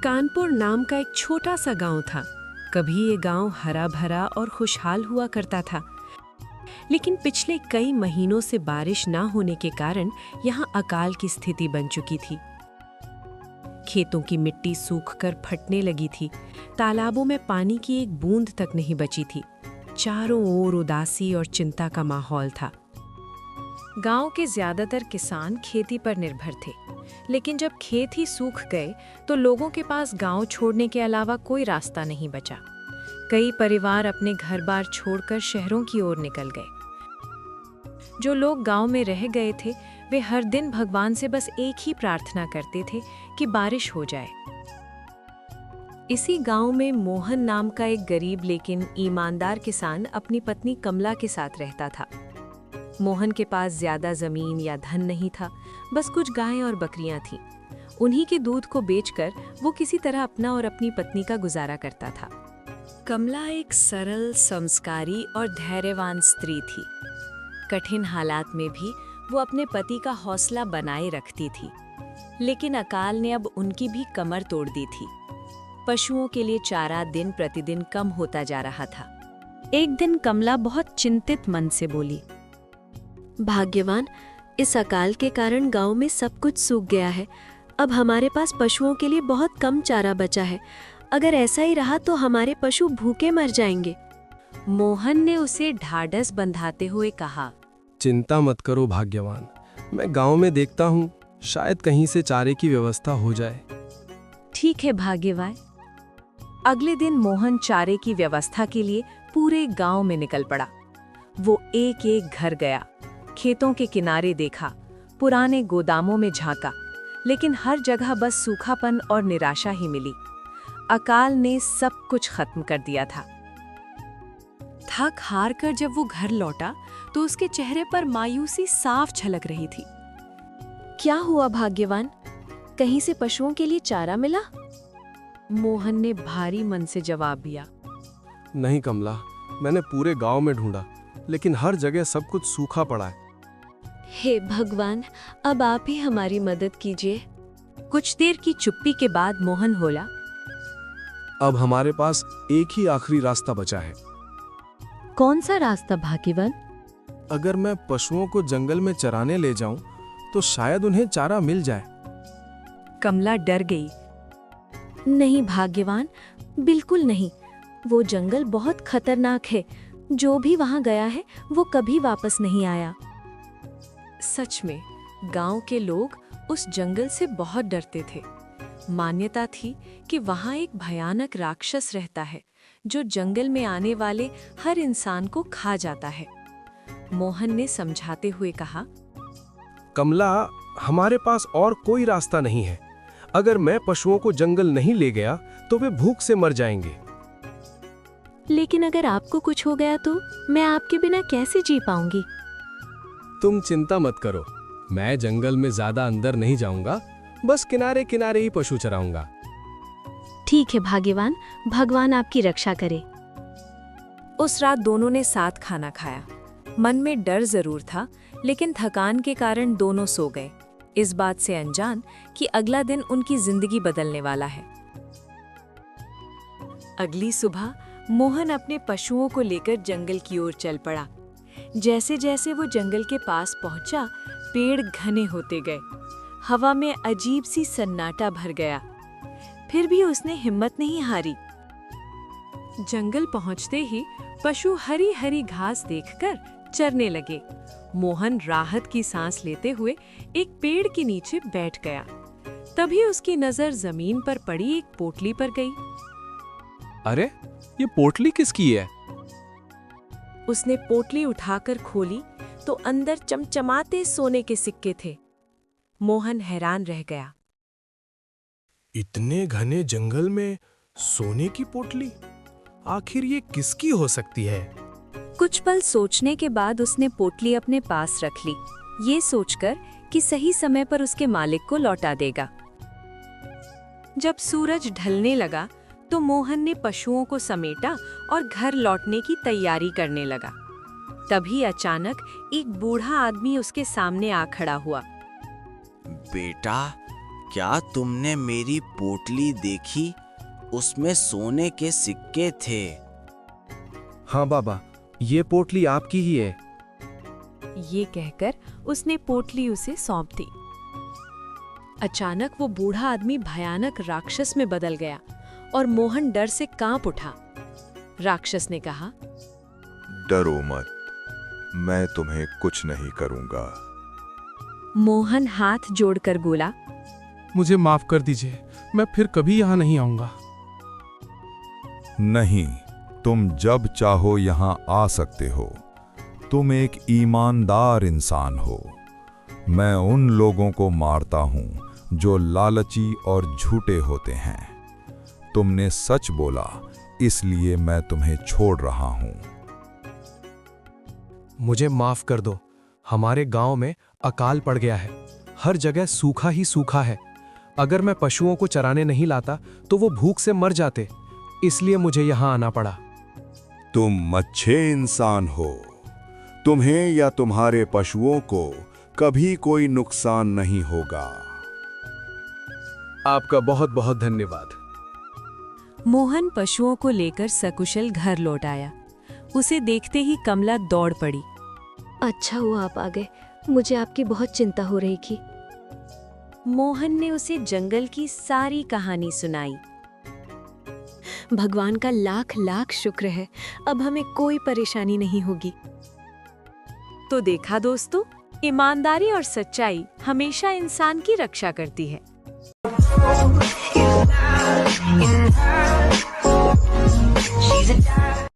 कानपुर नाम का एक छोटा सा गांव था। कभी ये गांव हरा भरा और खुशहाल हुआ करता था, लेकिन पिछले कई महीनों से बारिश ना होने के कारण यहाँ अकाल की स्थिति बन चुकी थी। खेतों की मिट्टी सूखकर फटने लगी थी, तालाबों में पानी की एक बूंद तक नहीं बची थी। चारों ओर उदासी और चिंता का माहौल था। गांव के ज्यादातर किसान खेती पर निर्भर थे, लेकिन जब खेत ही सूख गए तो लोगों के पास गांव छोड़ने के अलावा कोई रास्ता नहीं बचा। कई परिवार अपने घर-बार छोड़कर शहरों की ओर निकल गए। जो लोग गांव में रह गए थे, वे हर दिन भगवान से बस एक ही प्रार्थना करते थे कि बारिश हो जाए। इसी गांव में मोहन नाम का एक गरीब लेकिन ईमानदार किसान अपनी पत्नी कमला के साथ रहता था। मोहन के पास ज्यादा जमीन या धन नहीं था, बस कुछ गायें और बकरियां थीं। उन्हीं के दूध को बेचकर वो किसी तरह अपना और अपनी पत्नी का गुजारा करता था। कमला एक सरल, संस्कारी और धैर्यवान स्त्री थी। कठिन हालात में भी वो अपने पति का हौसला बनाए रखती थी, लेकिन अकाल ने अब उनकी भी कमर तोड़ दी थी। पशुओं के लिए चारा दिन प्रतिदिन कम होता जा रहा था। एक दिन कमला बहुत चिंतित मन से बोली, भाग्यवान, इस अकाल के कारण गांव में सब कुछ सूख गया है। अब हमारे पास पशुओं के लिए बहुत कम चारा बचा है। अगर ऐसा ही रहा तो हमारे पशु भूखे मर जाएंगे। मोहन ने उसे ढाढ़स बंधाते हुए कहा, चिंता मत करो भाग्यवान, मैं गांव में देखता हूँ, शायद कहीं से चारे की व्यवस्था हो जाए। ठीक है भाग्यवान। अगले दिन मोहन चारे की व्यवस्था के लिए पूरे गांव में निकल पड़ा। वो एक एक घर गया, खेतों के किनारे देखा, पुराने गोदामों में झांका, लेकिन हर जगह बस सूखापन और निराशा ही मिली। अकाल ने सब कुछ खत्म कर दिया था। थक हार कर जब वो घर लौटा तो उसके चेहरे पर मायूसी साफ झलक रही थी। क्या हुआ भाग्यवान, कहीं से पशुओं के लिए चारा मिला? मोहन ने भारी मन से जवाब दिया, नहीं कमला, मैंने पूरे गांव में ढूंढा, लेकिन हर जगह सब कुछ सूखा पड़ा है। हे भगवान, अब आप ही हमारी मदद कीजिए। कुछ देर की चुप्पी के बाद मोहन बोला, अब हमारे पास एक ही आखिरी रास्ता बचा है। कौन सा रास्ता भाग्यवान? अगर मैं पशुओं को जंगल में चराने ले जाऊं तो शायद उन्हें चारा मिल जाए। कमला डर गई। नहीं भाग्यवान, बिल्कुल नहीं। वो जंगल बहुत खतरनाक है। जो भी वहां गया है वो कभी वापस नहीं आया। सच में गांव के लोग उस जंगल से बहुत डरते थे। मान्यता थी कि वहां एक भयानक राक्षस रहता है जो जंगल में आने वाले हर इंसान को खा जाता है। मोहन ने समझाते हुए कहा, कमला, हमारे पास और कोई रास्ता नहीं है। अगर मैं पशुओं को जंगल नहीं ले गया तो वे भूख से मर जाएंगे। लेकिन अगर आपको कुछ हो गया तो मैं आपके बिना कैसे जी पाऊंगी? तुम चिंता मत करो, मैं जंगल में ज्यादा अंदर नहीं जाऊंगा, बस किनारे किनारे ही पशु चराऊंगा। ठीक है भाग्यवान, भगवान आपकी रक्षा करे। उस रात दोनों ने साथ खाना खाया। मन में डर जरूर था, लेकिन थकान के कारण दोनों सो गए, इस बात से अनजान कि अगला दिन उनकी जिंदगी बदलने वाला है। अगली सुबह मोहन अपने पशुओं को लेकर जंगल की ओर चल पड़ा। जैसे जैसे वो जंगल के पास पहुंचा, पेड़ घने होते गए। हवा में अजीब सी सन्नाटा भर गया। फिर भी उसने हिम्मत नहीं हारी। जंगल पहुंचते ही पशु हरी हरी घास देखकर चरने लगे। मोहन राहत की सांस लेते हुए एक पेड़ के नीचे बैठ गया। तभी उसकी नजर जमीन पर पड़ी एक पोटली पर गई। अरे, ये पोटली किसकी है? उसने पोटली उठाकर खोली तो अंदर चमचमाते सोने के सिक्के थे। मोहन हैरान रह गया। इतने घने जंगल में सोने की पोटली, आखिर ये किसकी हो सकती है? कुछ पल सोचने के बाद उसने पोटली अपने पास रख ली, ये सोचकर कि सही समय पर उसके मालिक को लौटा देगा। जब सूरज ढलने लगा तो मोहन ने पशुओं को समेटा और घर लौटने की तैयारी करने लगा। तभी अचानक एक बूढ़ा आदमी उसके सामने आ खड़ा हुआ। बेटा, क्या तुमने मेरी पोटली देखी? उसमें सोने के सिक्के थे। हाँ बाबा, ये पोटली आपकी ही है। ये कहकर उसने पोटली उसे सौंप दी। अचानक वो बूढ़ा आदमी भयानक राक्षस में बदल गया और मोहन डर से कांप उठा। राक्षस ने कहा, डरो मत, मैं तुम्हें कुछ नहीं करूंगा। मोहन हाथ जोड़कर बोला, मुझे माफ कर दीजिए, मैं फिर कभी यहाँ नहीं आऊंगा। नहीं, तुम जब चाहो यहाँ आ सकते हो। तुम एक ईमानदार इंसान हो। मैं उन लोगों को मारता हूँ जो लालची और झूठे होते हैं। तुमने सच बोला, इसलिए मैं तुम्हें छोड़ रहा हूँ। मुझे माफ कर दो। हमारे गांव में अकाल पड़ गया है। हर जगह सूखा ही सूखा है। अगर मैं पशुओं को चराने नहीं लाता तो वो भूख से मर जाते, इसलिए मुझे यहाँ आना पड़ा। तुम अच्छे इंसान हो। तुम्हें या तुम्हारे पशुओं को कभी कोई नुकसान नहीं होगा। आपका बहुत बहुत धन्यवाद। मोहन पशुओं को लेकर सकुशल घर लौट आया। उसे देखते ही कमला दौड़ पड़ी। अच्छा हुआ आप आ गए, मुझे आपकी बहुत चिंता हो रही थी। मोहन ने उसे जंगल की सारी कहानी सुनाई। भगवान का लाख लाख शुक्र है, अब हमें कोई परेशानी नहीं होगी। तो देखा दोस्तों, ईमानदारी और सच्चाई हमेशा इंसान की रक्षा करती है।